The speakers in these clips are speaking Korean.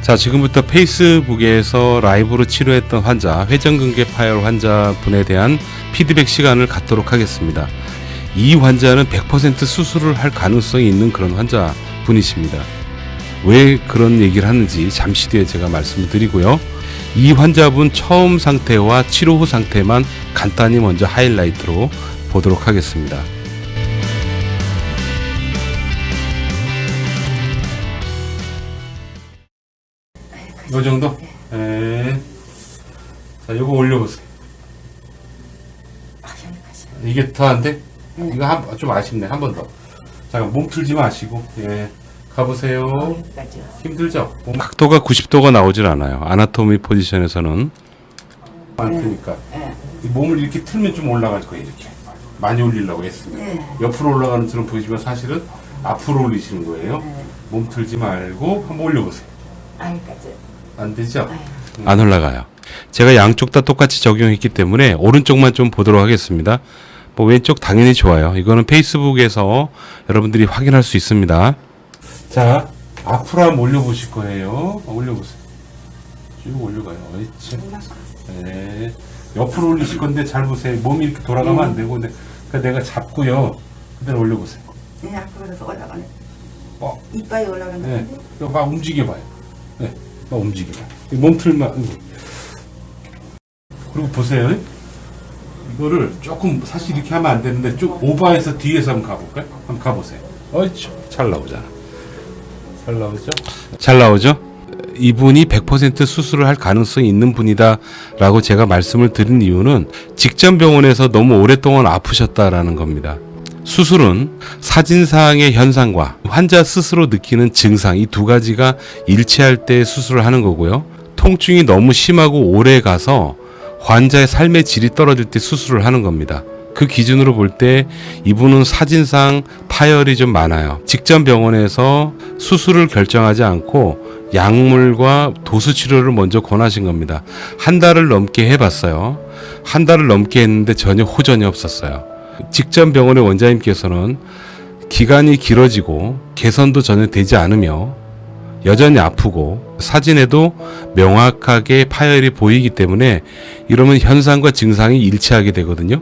자, 지금부터 페이스북에서 라이브로 치료했던 환자, 회전근개 파열 환자분에 대한 피드백 시간을 갖도록 하겠습니다. 이 환자는 100% 수술을 할 가능성이 있는 그런 환자분이십니다. 왜 그런 얘기를 하는지 잠시 뒤에 제가 말씀을 드리고요. 이 환자분 처음 상태와 치료 후 상태만 간단히 먼저 하이라이트로 보도록 하겠습니다. 요 정도? 네. 자, 요거 올려보세요. 이게 더 안 돼? 이거 좀 아쉽네. 한 번 더. 잠깐, 몸 틀지 마시고. 예. 가보세요. 힘들죠? 각도가 90도가 나오질 않아요. 아나토미 포지션에서는. 안 트니까. 이 몸을 이렇게 틀면 좀 올라갈 거예요. 이렇게. 많이 올리려고 했으면. 옆으로 올라가는 것처럼 보이지만 사실은 앞으로 올리시는 거예요. 몸 틀지 말고 한번 올려보세요. 안 되죠? 안 올라가요. 제가 양쪽 다 똑같이 적용했기 때문에 오른쪽만 좀 보도록 하겠습니다. 뭐 왼쪽 당연히 좋아요. 이거는 페이스북에서 여러분들이 확인할 수 있습니다. 자, 앞으로 한번 올려보실 거예요. 올려보세요. 쭉 올려가요. 옳지. 네. 옆으로 올리실 건데 잘 보세요. 몸이 이렇게 돌아가면 안 되고, 그러니까 내가 잡고요. 그대로 올려보세요. 네, 앞으로서 올라가네. 이빨이 올라가네. 네. 막 움직여봐요. 네. 막 움직여봐요. 몸틀만. 그리고 보세요. 이거를 조금 사실 이렇게 하면 안 되는데 좀 오버해서 뒤에서 한번 가볼까요? 한번 가보세요. 어이쵸. 잘 나오잖아. 잘 나오죠? 잘 나오죠? 이분이 100% 수술을 할 가능성이 있는 분이다 라고 제가 말씀을 드린 이유는 직전 병원에서 너무 오랫동안 아프셨다라는 겁니다. 수술은 사진상의 현상과 환자 스스로 느끼는 증상, 이 두 가지가 일치할 때 수술을 하는 거고요. 통증이 너무 심하고 오래 가서 환자의 삶의 질이 떨어질 때 수술을 하는 겁니다. 그 기준으로 볼 때 이분은 사진상 파열이 좀 많아요. 직전 병원에서 수술을 결정하지 않고 약물과 도수 치료를 먼저 권하신 겁니다. 한 달을 넘게 해봤어요. 한 달을 넘게 했는데 전혀 호전이 없었어요. 직전 병원의 원장님께서는 기간이 길어지고 개선도 전혀 되지 않으며 여전히 아프고 사진에도 명확하게 파열이 보이기 때문에 이러면 현상과 증상이 일치하게 되거든요.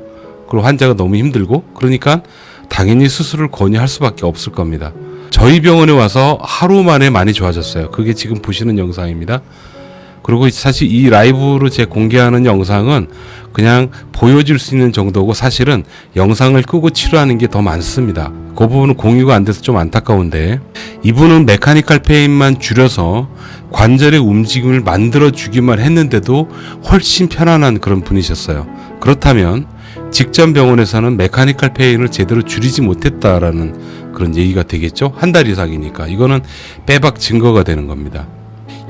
그리고 환자가 너무 힘들고 그러니까 당연히 수술을 권유할 수밖에 없을 겁니다. 저희 병원에 와서 하루 만에 많이 좋아졌어요. 그게 지금 보시는 영상입니다. 그리고 사실 이 라이브로 제 공개하는 영상은 그냥 보여줄 수 있는 정도고 사실은 영상을 끄고 치료하는 게 더 많습니다. 그 부분은 공유가 안 돼서 좀 안타까운데 이분은 메카니컬 페인만 줄여서 관절의 움직임을 만들어 주기만 했는데도 훨씬 편안한 그런 분이셨어요. 그렇다면 직전 병원에서는 메카니컬 페인을 제대로 줄이지 못했다라는 그런 얘기가 되겠죠. 한 달 이상이니까 이거는 빼박 증거가 되는 겁니다.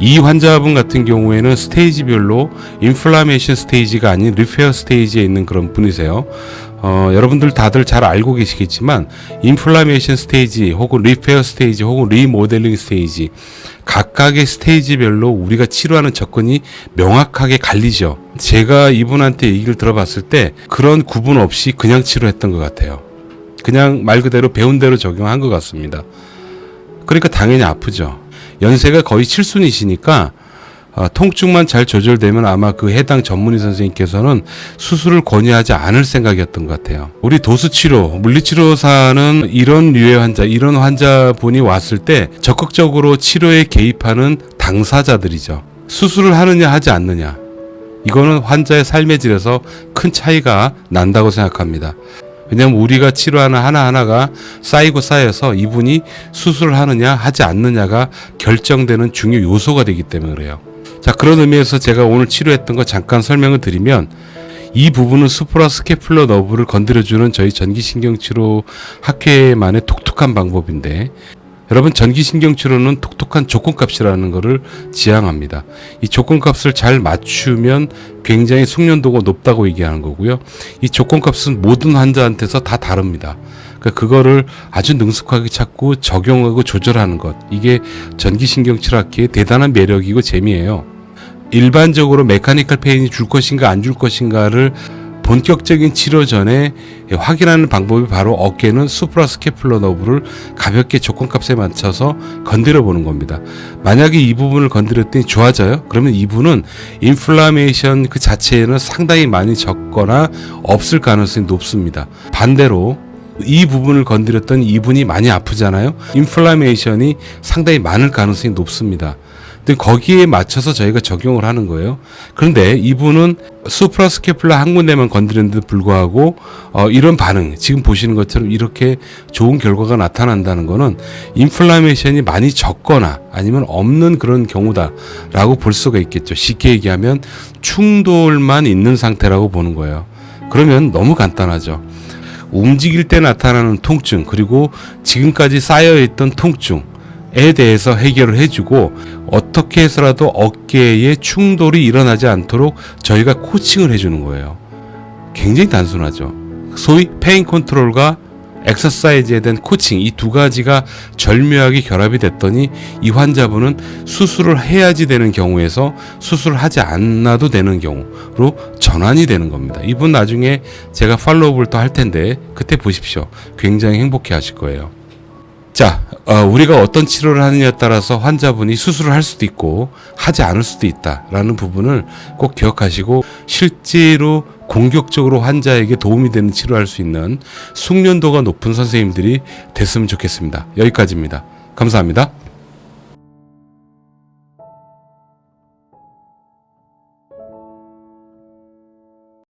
이 환자분 같은 경우에는 스테이지별로 인플라메이션 스테이지가 아닌 리페어 스테이지에 있는 그런 분이세요. 여러분들 다들 잘 알고 계시겠지만 인플라메이션 스테이지 혹은 리페어 스테이지 혹은 리모델링 스테이지 각각의 스테이지별로 우리가 치료하는 접근이 명확하게 갈리죠. 제가 이분한테 얘기를 들어봤을 때 그런 구분 없이 그냥 치료했던 것 같아요. 그냥 말 그대로 배운 대로 적용한 것 같습니다. 그러니까 당연히 아프죠. 연세가 거의 7순이시니까 통증만 잘 조절되면 아마 그 해당 전문의 선생님께서는 수술을 권유하지 않을 생각이었던 것 같아요. 우리 도수치료, 물리치료사는 이런 류의 환자, 이런 환자분이 왔을 때 적극적으로 치료에 개입하는 당사자들이죠. 수술을 하느냐 하지 않느냐. 이거는 환자의 삶의 질에서 큰 차이가 난다고 생각합니다. 왜냐하면 우리가 치료하는 하나하나가 쌓이고 쌓여서 이분이 수술을 하느냐 하지 않느냐가 결정되는 중요 요소가 되기 때문에 그래요. 자, 그런 의미에서 제가 오늘 치료했던 거 잠깐 설명을 드리면 이 부분은 수프라스케플러 너브를 건드려주는 저희 전기신경치료 학회만의 독특한 방법인데 여러분 전기신경치료는 독특한 조건값이라는 것을 지향합니다. 이 조건값을 잘 맞추면 굉장히 숙련도가 높다고 얘기하는 거고요. 이 조건값은 모든 환자한테서 다 다릅니다. 그러니까 그거를 아주 능숙하게 찾고 적용하고 조절하는 것. 이게 전기신경치료학계의 대단한 매력이고 재미예요. 일반적으로 메카니컬 페인이 줄 것인가 안 줄 것인가를 본격적인 치료 전에 확인하는 방법이 바로 어깨는 수프라스캐플러 너브를 가볍게 조건값에 맞춰서 건드려 보는 겁니다. 만약에 이 부분을 건드렸더니 좋아져요? 그러면 이분은 인플라메이션 그 자체에는 상당히 많이 적거나 없을 가능성이 높습니다. 반대로 이 부분을 건드렸더니 이분이 많이 아프잖아요. 인플라메이션이 상당히 많을 가능성이 높습니다. 근데 거기에 맞춰서 저희가 적용을 하는 거예요. 그런데 이분은 수프라스캐플라 한 군데만 건드렸는데도 불구하고 이런 반응, 지금 보시는 것처럼 이렇게 좋은 결과가 나타난다는 거는 인플라메이션이 많이 적거나 아니면 없는 그런 경우다라고 볼 수가 있겠죠. 쉽게 얘기하면 충돌만 있는 상태라고 보는 거예요. 그러면 너무 간단하죠. 움직일 때 나타나는 통증, 그리고 지금까지 쌓여있던 통증에 대해서 해결을 해주고 어떻게 해서라도 어깨에 충돌이 일어나지 않도록 저희가 코칭을 해주는 거예요. 굉장히 단순하죠. 소위 페인 컨트롤과 엑서사이즈에 대한 코칭, 이 두 가지가 절묘하게 결합이 됐더니 이 환자분은 수술을 해야지 되는 경우에서 수술을 하지 않아도 되는 경우로 전환이 되는 겁니다. 이분 나중에 제가 팔로우업을 또 할 텐데 그때 보십시오. 굉장히 행복해 하실 거예요. 자, 우리가 어떤 치료를 하느냐에 따라서 환자분이 수술을 할 수도 있고 하지 않을 수도 있다라는 부분을 꼭 기억하시고 실제로 공격적으로 환자에게 도움이 되는 치료할 수 있는 숙련도가 높은 선생님들이 됐으면 좋겠습니다. 여기까지입니다. 감사합니다.